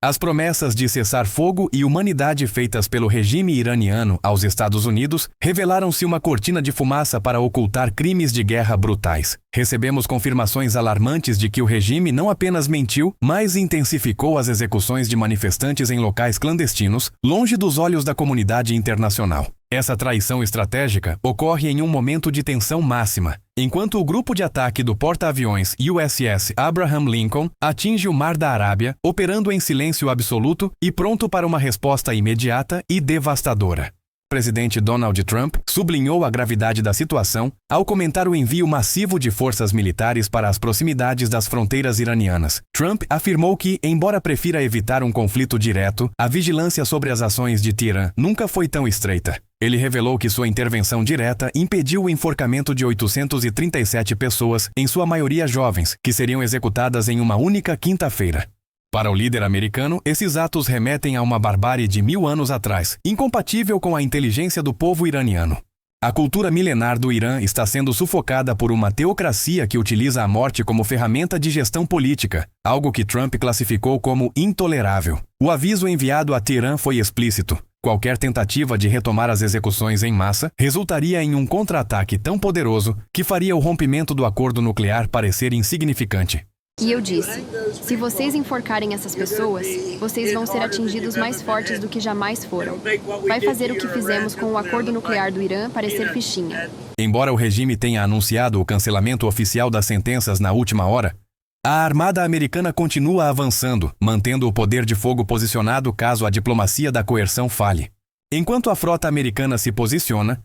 As promessas de cessar-fogo e humanidade feitas pelo regime iraniano aos Estados Unidos revelaram-se uma cortina de fumaça para ocultar crimes de guerra brutais. Recebemos confirmações alarmantes de que o regime não apenas mentiu, mas intensificou as execuções de manifestantes em locais clandestinos, longe dos olhos da comunidade internacional. Essa traição estratégica ocorre em um momento de tensão máxima, enquanto o grupo de ataque do porta-aviões USS Abraham Lincoln atinge o Mar da Arábia, operando em silêncio absoluto e pronto para uma resposta imediata e devastadora. O presidente Donald Trump sublinhou a gravidade da situação ao comentar o envio massivo de forças militares para as proximidades das fronteiras iranianas. Trump afirmou que, embora prefira evitar um conflito direto, a vigilância sobre as ações de Teherã nunca foi tão estreita. Ele revelou que sua intervenção direta impediu o enforcamento de 837 pessoas, em sua maioria jovens, que seriam executadas em uma única quinta-feira. Para o líder americano, esses atos remetem a uma barbárie de 1000 anos atrás, incompatível com a inteligência do povo iraniano. A cultura milenar do Irã está sendo sufocada por uma teocracia que utiliza a morte como ferramenta de gestão política, algo que Trump classificou como intolerável. O aviso enviado a Teherã foi explícito. Qualquer tentativa de retomar as execuções em massa resultaria em um contra-ataque tão poderoso que faria o rompimento do acordo nuclear parecer insignificante. E eu disse, se vocês enforcarem essas pessoas, vocês vão ser atingidos mais fortes do que jamais foram. Vai fazer o que fizemos com o acordo nuclear do Irã parecer fichinha. Embora o regime tenha anunciado o cancelamento oficial das sentenças na última hora, a Armada Americana continua avançando, mantendo o poder de fogo posicionado caso a diplomacia da coerção falhe. Enquanto a frota americana se posiciona,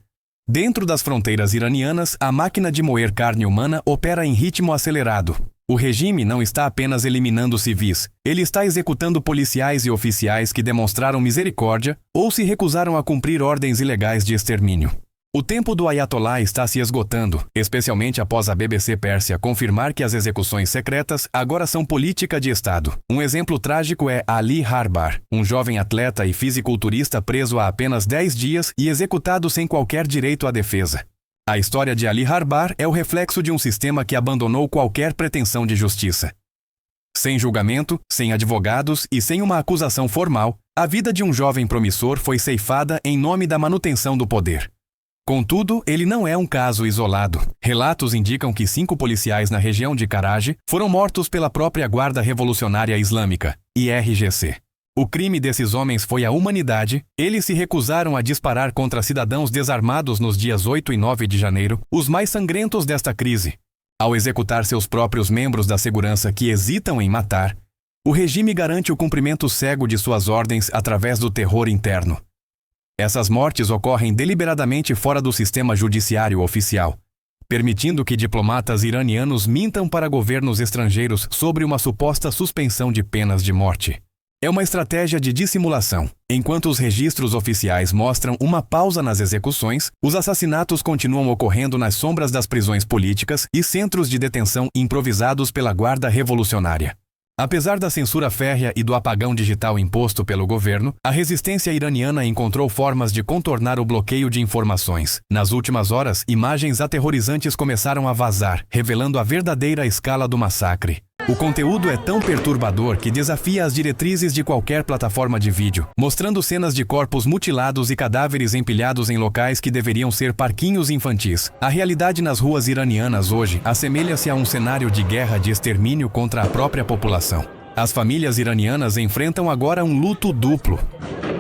dentro das fronteiras iranianas, a máquina de moer carne humana opera em ritmo acelerado. O regime não está apenas eliminando civis, ele está executando policiais e oficiais que demonstraram misericórdia ou se recusaram a cumprir ordens ilegais de extermínio. O tempo do Ayatollah está se esgotando, especialmente após a BBC Pérsia confirmar que as execuções secretas agora são política de Estado. Um exemplo trágico é Ali Harbar, um jovem atleta e fisiculturista preso há apenas 10 dias e executado sem qualquer direito à defesa. A história de Ali Harbar é o reflexo de um sistema que abandonou qualquer pretensão de justiça. Sem julgamento, sem advogados e sem uma acusação formal, a vida de um jovem promissor foi ceifada em nome da manutenção do poder. Contudo, ele não é um caso isolado. Relatos indicam que 5 policiais na região de Karaj foram mortos pela própria Guarda Revolucionária Islâmica, IRGC. O crime desses homens foi a humanidade, eles se recusaram a disparar contra cidadãos desarmados nos dias 8 e 9 de janeiro, os mais sangrentos desta crise. Ao executar seus próprios membros da segurança que hesitam em matar, o regime garante o cumprimento cego de suas ordens através do terror interno. Essas mortes ocorrem deliberadamente fora do sistema judiciário oficial, permitindo que diplomatas iranianos mintam para governos estrangeiros sobre uma suposta suspensão de penas de morte. É uma estratégia de dissimulação. Enquanto os registros oficiais mostram uma pausa nas execuções, os assassinatos continuam ocorrendo nas sombras das prisões políticas e centros de detenção improvisados pela Guarda Revolucionária. Apesar da censura férrea e do apagão digital imposto pelo governo, a resistência iraniana encontrou formas de contornar o bloqueio de informações. Nas últimas horas, imagens aterrorizantes começaram a vazar, revelando a verdadeira escala do massacre. O conteúdo é tão perturbador que desafia as diretrizes de qualquer plataforma de vídeo, mostrando cenas de corpos mutilados e cadáveres empilhados em locais que deveriam ser parquinhos infantis. A realidade nas ruas iranianas hoje assemelha-se a um cenário de guerra de extermínio contra a própria população. As famílias iranianas enfrentam agora um luto duplo.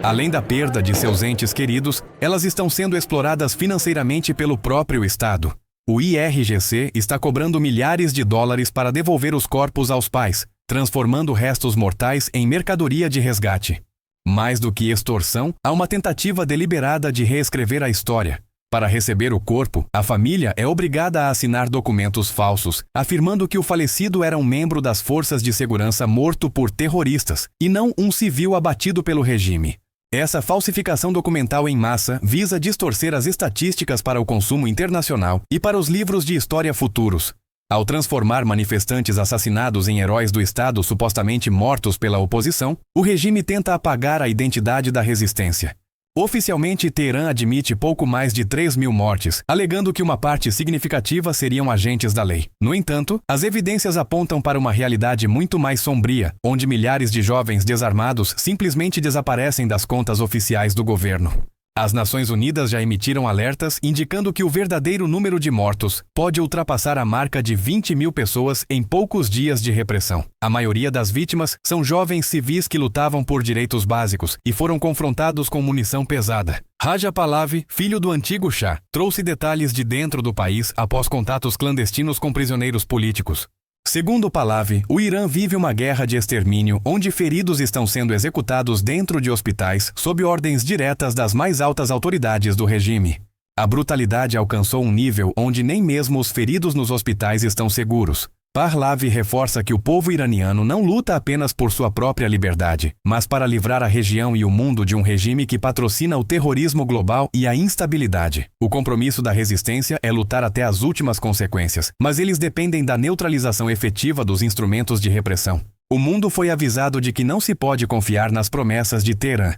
Além da perda de seus entes queridos, elas estão sendo exploradas financeiramente pelo próprio Estado. O IRGC está cobrando milhares de dólares para devolver os corpos aos pais, transformando restos mortais em mercadoria de resgate. Mais do que extorsão, há uma tentativa deliberada de reescrever a história. Para receber o corpo, a família é obrigada a assinar documentos falsos, afirmando que o falecido era um membro das forças de segurança morto por terroristas, e não um civil abatido pelo regime. Essa falsificação documental em massa visa distorcer as estatísticas para o consumo internacional e para os livros de história futuros. Ao transformar manifestantes assassinados em heróis do Estado supostamente mortos pela oposição, o regime tenta apagar a identidade da resistência. Oficialmente, Teherã admite pouco mais de 3.000 mortes, alegando que uma parte significativa seriam agentes da lei. No entanto, as evidências apontam para uma realidade muito mais sombria, onde milhares de jovens desarmados simplesmente desaparecem das contas oficiais do governo. As Nações Unidas já emitiram alertas indicando que o verdadeiro número de mortos pode ultrapassar a marca de 20.000 pessoas em poucos dias de repressão. A maioria das vítimas são jovens civis que lutavam por direitos básicos e foram confrontados com munição pesada. Raja Pahlavi, filho do antigo Shah, trouxe detalhes de dentro do país após contatos clandestinos com prisioneiros políticos. Segundo Pahlavi, o Irã vive uma guerra de extermínio onde feridos estão sendo executados dentro de hospitais sob ordens diretas das mais altas autoridades do regime. A brutalidade alcançou um nível onde nem mesmo os feridos nos hospitais estão seguros. Pahlavi reforça que o povo iraniano não luta apenas por sua própria liberdade, mas para livrar a região e o mundo de um regime que patrocina o terrorismo global e a instabilidade. O compromisso da resistência é lutar até as últimas consequências, mas eles dependem da neutralização efetiva dos instrumentos de repressão. O mundo foi avisado de que não se pode confiar nas promessas de Teherã,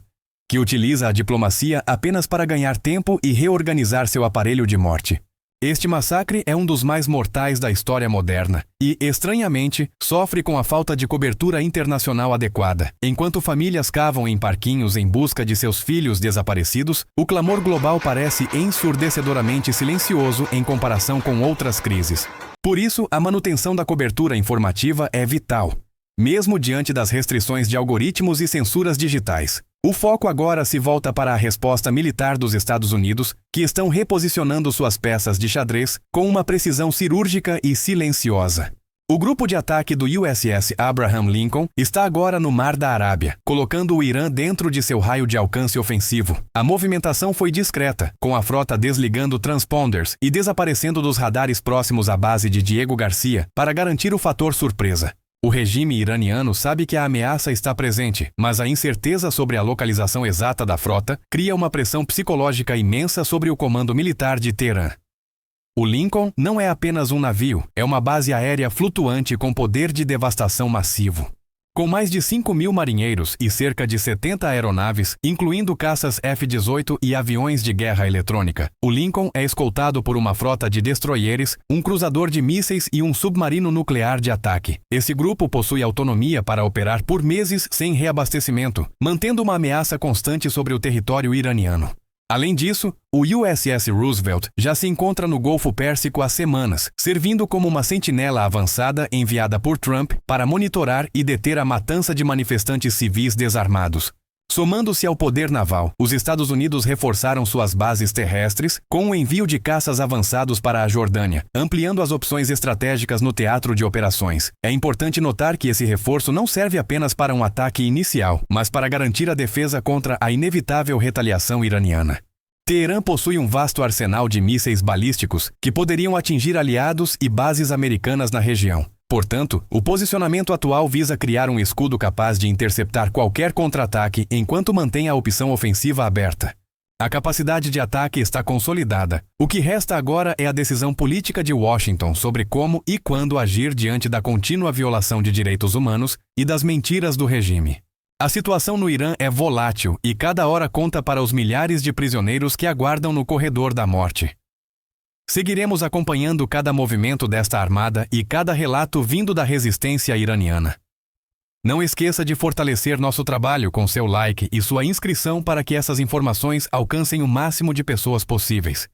que utiliza a diplomacia apenas para ganhar tempo e reorganizar seu aparelho de morte. Este massacre é um dos mais mortais da história moderna e, estranhamente, sofre com a falta de cobertura internacional adequada. Enquanto famílias cavam em parquinhos em busca de seus filhos desaparecidos, o clamor global parece ensurdecedoramente silencioso em comparação com outras crises. Por isso, a manutenção da cobertura informativa é vital, mesmo diante das restrições de algoritmos e censuras digitais. O foco agora se volta para a resposta militar dos Estados Unidos, que estão reposicionando suas peças de xadrez com uma precisão cirúrgica e silenciosa. O grupo de ataque do USS Abraham Lincoln está agora no Mar da Arábia, colocando o Irã dentro de seu raio de alcance ofensivo. A movimentação foi discreta, com a frota desligando transponders e desaparecendo dos radares próximos à base de Diego Garcia para garantir o fator surpresa. O regime iraniano sabe que a ameaça está presente, mas a incerteza sobre a localização exata da frota cria uma pressão psicológica imensa sobre o comando militar de Teherã. O Lincoln não é apenas um navio, é uma base aérea flutuante com poder de devastação massivo. Com mais de 5.000 marinheiros e cerca de 70 aeronaves, incluindo caças F-18 e aviões de guerra eletrônica, o Lincoln é escoltado por uma frota de destroyers, um cruzador de mísseis e um submarino nuclear de ataque. Esse grupo possui autonomia para operar por meses sem reabastecimento, mantendo uma ameaça constante sobre o território iraniano. Além disso, o USS Roosevelt já se encontra no Golfo Pérsico há semanas, servindo como uma sentinela avançada enviada por Trump para monitorar e deter a matança de manifestantes civis desarmados. Somando-se ao poder naval, os Estados Unidos reforçaram suas bases terrestres com o envio de caças avançados para a Jordânia, ampliando as opções estratégicas no teatro de operações. É importante notar que esse reforço não serve apenas para um ataque inicial, mas para garantir a defesa contra a inevitável retaliação iraniana. Teherã possui um vasto arsenal de mísseis balísticos que poderiam atingir aliados e bases americanas na região. Portanto, o posicionamento atual visa criar um escudo capaz de interceptar qualquer contra-ataque enquanto mantém a opção ofensiva aberta. A capacidade de ataque está consolidada. O que resta agora é a decisão política de Washington sobre como e quando agir diante da contínua violação de direitos humanos e das mentiras do regime. A situação no Irã é volátil e cada hora conta para os milhares de prisioneiros que aguardam no corredor da morte. Seguiremos acompanhando cada movimento desta armada e cada relato vindo da resistência iraniana. Não esqueça de fortalecer nosso trabalho com seu like e sua inscrição para que essas informações alcancem o máximo de pessoas possíveis.